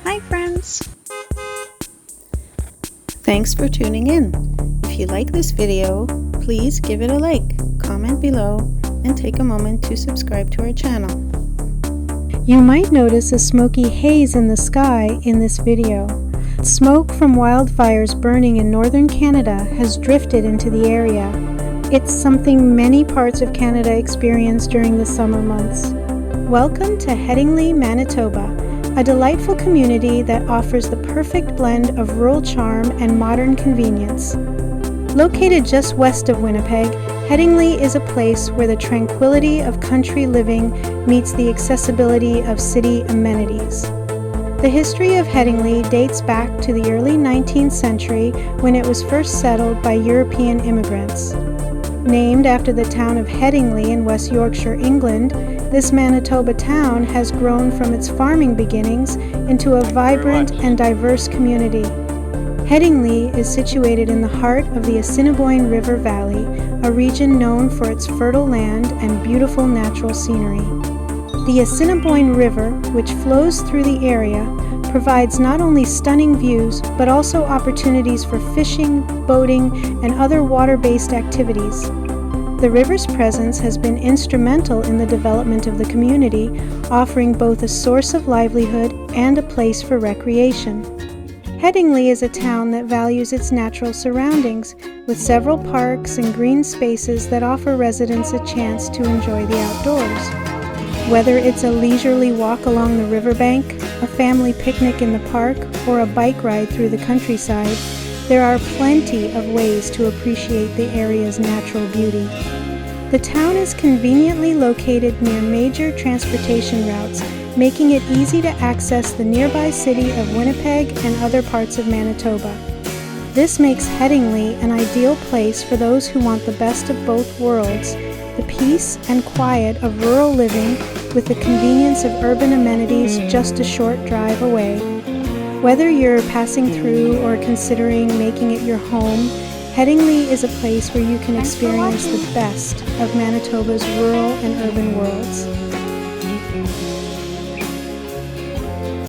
Hi friends! Thanks for tuning in. If you like this video, please give it a like, comment below, and take a moment to subscribe to our channel. You might notice a smoky haze in the sky in this video. Smoke from wildfires burning in northern Canada has drifted into the area. It's something many parts of Canada experience during the summer months. Welcome to Headingley, Manitoba, a delightful community that offers the perfect blend of rural charm and modern convenience. Located just west of Winnipeg, Headingley is a place where the tranquility of country living meets the accessibility of city amenities. The history of Headingley dates back to the early 19th century when it was first settled by European immigrants. Named after the town of Headingley in West Yorkshire, England, this Manitoba town has grown from its farming beginnings into a vibrant and diverse community. Headingley is situated in the heart of the Assiniboine River Valley, a region known for its fertile land and beautiful natural scenery. The Assiniboine River, which flows through the area, provides not only stunning views, but also opportunities for fishing, boating, and other water-based activities. The river's presence has been instrumental in the development of the community, offering both a source of livelihood and a place for recreation. Headingley is a town that values its natural surroundings, with several parks and green spaces that offer residents a chance to enjoy the outdoors. Whether it's a leisurely walk along the riverbank, a family picnic in the park, or a bike ride through the countryside, there are plenty of ways to appreciate the area's natural beauty. The town is conveniently located near major transportation routes, making it easy to access the nearby city of Winnipeg and other parts of Manitoba. This makes Headingley an ideal place for those who want the best of both worlds, the peace and quiet of rural living with the convenience of urban amenities just a short drive away. Whether you're passing through or considering making it your home, Headingley is a place where you can experience the best of Manitoba's rural and urban worlds.